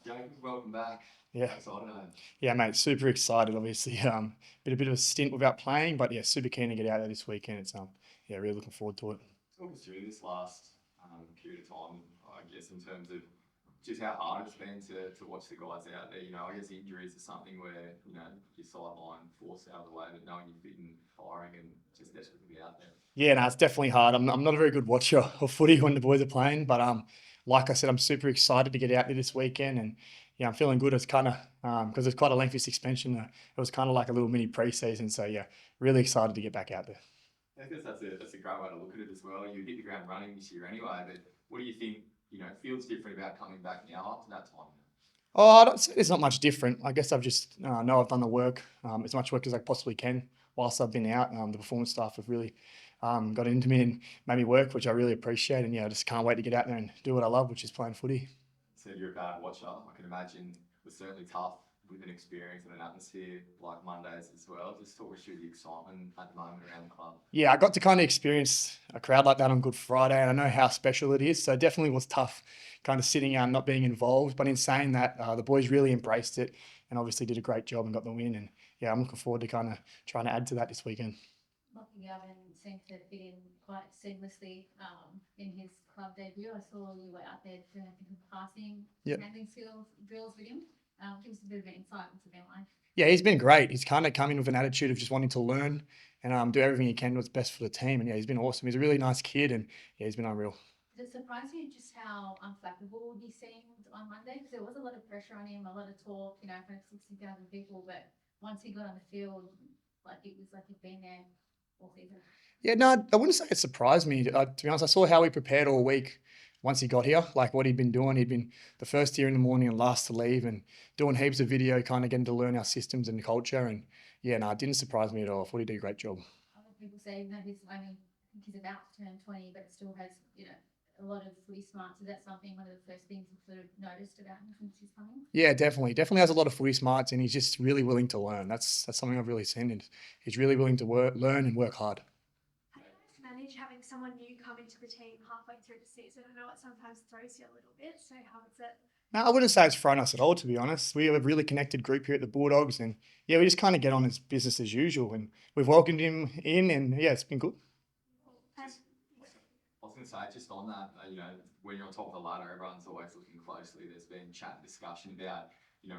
Jacob, welcome back. Yeah, How excited are you? yeah, mate. Super excited. Obviously, been a bit of a stint without playing, but yeah, super keen to get out there this weekend. It's yeah, really looking forward to it. Talk us through this last period of time, I guess, in terms of just how hard it's been to watch the guys out there. I guess injuries are something where, your sideline forced out of the way, but knowing you're fit and firing and just desperate to be out there. Yeah, no, it's definitely hard. I'm not a very good watcher of footy when the boys are playing, but like I said, I'm super excited to get out there this weekend, and yeah, I'm feeling good. It's kind of because it's quite a lengthy suspension. It was kind of like a little mini pre-season, so yeah, really excited to get back out there. I guess that's a great way to look at it as well. You hit the ground running this year anyway, but what do you think, feels different about coming back now after that time? Oh, I don't say there's not much different. I guess I've just know I've done the work, as much work as I possibly can whilst I've been out. The performance staff have really got into me and made me work, which I really appreciate. And yeah, I just can't wait to get out there and do what I love, which is playing footy. Said you're a bad watcher. I can imagine it was certainly tough with an experience and an atmosphere like Mondays as well. Just talk us through the excitement at the moment around the club. Yeah, I got to kind of experience a crowd like that on Good Friday, and I know how special it is. So it definitely was tough, kind of sitting out and not being involved. But in saying that, the boys really embraced it and obviously did a great job and got the win. And yeah, I'm looking forward to kind of trying to add to that this weekend. Lockie Gavin seemed to fit in quite seamlessly in his club debut. I saw you were out there doing different passing, Yeah. handling skills drills with him. Give us a bit of an insight into their life. Yeah, he's been great. He's kind of come in with an attitude of just wanting to learn and do everything he can what's best for the team. And yeah, he's been awesome. He's a really nice kid, and yeah, he's been unreal. Did it surprise you just how unflappable he seemed on Monday? Because there was a lot of pressure on him, a lot of talk, in front of 60,000 people. But once he got on the field, like it was like he'd been there all season. Yeah, no, I wouldn't say it surprised me. To be honest, I saw how he prepared all week once he got here, like what he'd been doing. He'd been the first here in the morning and last to leave, and doing heaps of video, kind of getting to learn our systems and culture. And yeah, no, it didn't surprise me at all. I thought he did a great job. Other people say that he's only, I think he's about to turn 20, but still has, a lot of footy smarts. Is that something, one of the first things you've sort of noticed about him since he's coming? Yeah, definitely has a lot of footy smarts, and he's just really willing to learn. That's something I've really seen. And he's really willing to learn and work hard. How do you guys manage having someone new come into the team halfway through the season? I know it sometimes throws you a little bit, so how is it? No, I wouldn't say it's thrown us at all, to be honest. We have a really connected group here at the Bulldogs, and yeah, we just kind of get on as business as usual. And we've welcomed him in, and yeah, it's been good. Just, I was going to say, just on that, when you're on top of the ladder, everyone's always looking closely. There's been chat and discussion about,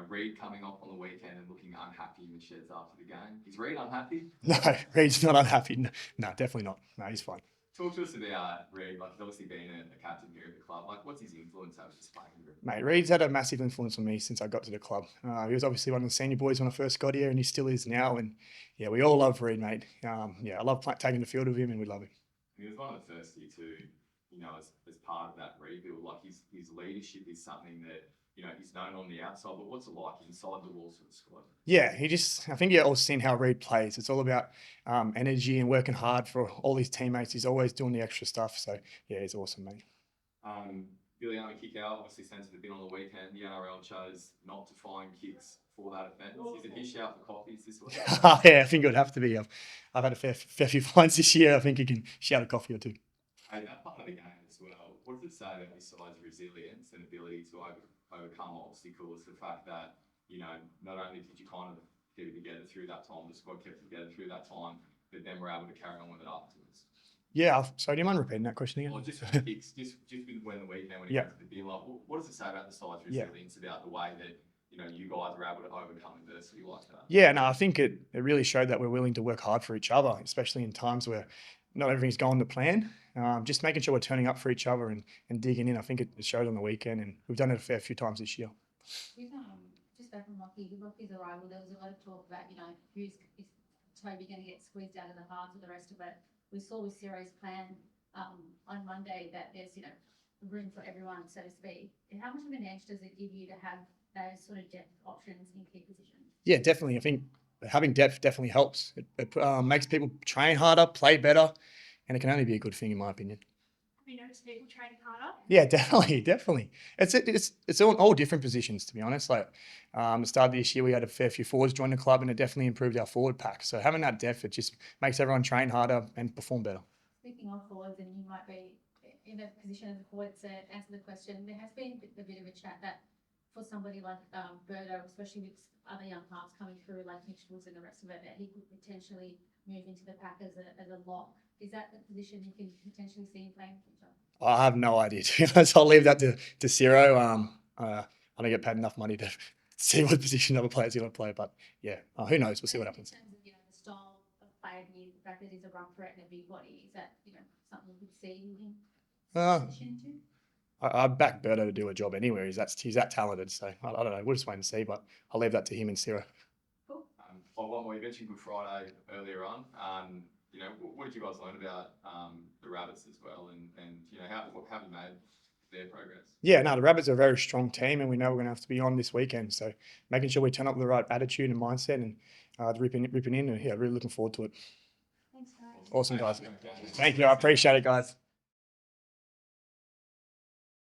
Reid coming off on the weekend and looking unhappy in the sheds after the game. Is Reid unhappy? No, Reed's not unhappy. No, definitely not. No, he's fine. Talk to us about Reid. Like, he's obviously been a captain here at the club. Like, what's his influence over this playing group? Mate, Reed's had a massive influence on me since I got to the club. He was obviously one of the senior boys when I first got here, and he still is now. And yeah, we all love Reid, mate. Yeah, I love taking the field with him, and we love him. He was one of the first here too, as part of that rebuild. Like his leadership is something that, he's known on the outside, but what's it like inside the walls of the squad? Yeah, I think you all seen how Reid plays. It's all about energy and working hard for all his teammates. He's always doing the extra stuff. So yeah, he's awesome, mate. Billy Army kick out, obviously censored a bit on the weekend. The NRL chose not to fine kicks for that offence. Is it his shout for coffees this week? Yeah, I think it would have to be. I've had a fair few fines this year. I think he can shout a coffee or two. Hey, that part of the game as well. What does it say about his side's resilience and ability to overcome obstacles? The fact that, not only did you kind of get it together through that time, the squad kept it together through that time, but then we're able to carry on with it afterwards. Yeah, sorry, do you mind repeating that question again? Well, just kicks, just when the weekend when it comes to the beer, like, what does it say about the side's resilience, about the way that you guys are able to overcome adversity like that? Yeah, no, I think it really showed that we're willing to work hard for each other, especially in times where not everything's going to plan. Just making sure we're turning up for each other and digging in. I think it showed on the weekend, and we've done it a fair few times this year. Just back on Lockie's arrival, there was a lot of talk about, is Toby going to get squeezed out of the halves or the rest of it. We saw with Ciro's plan on Monday that there's, room for everyone, so to speak. And how much of an edge does it give you to have those sort of depth options in key positions? Yeah, definitely. I think having depth definitely helps. It makes people train harder, play better, and it can only be a good thing in my opinion. Have you noticed people training harder? Yeah, definitely. It's all different positions, to be honest. Like the start of this year, we had a fair few forwards join the club, and it definitely improved our forward pack. So having that depth, it just makes everyone train harder and perform better. Speaking of forwards, and you might be in a position as a forward to answer the question, there has been a bit of a chat that for somebody like Birdo, especially with other young halves coming through like Mitchell's and the rest of it, that he could potentially move into the pack as a lock. Is that the position you can potentially see him playing in the future? I have no idea, to be honest. I'll leave that to Ciro. I don't get paid enough money to see what position other players are going to play, but yeah, who knows? We'll see what happens. In terms of, you know, the style of player, the fact that he's a run threat and a big body, is that, you know, something you could see him position into? I back Berto to do a job anywhere. He's that talented, so I don't know. We'll just wait and see, but I'll leave that to him and Ciro. Cool. One more, you mentioned Good Friday earlier on. You know, what did you guys learn about the Rabbits as well, and you know, how have you made their progress? Yeah, no, the Rabbits are a very strong team, and we know we're going to have to be on this weekend. So making sure we turn up with the right attitude and mindset, and ripping in, and yeah, really looking forward to it. Thanks, guys. Awesome, guys. Thank you. I appreciate it, guys.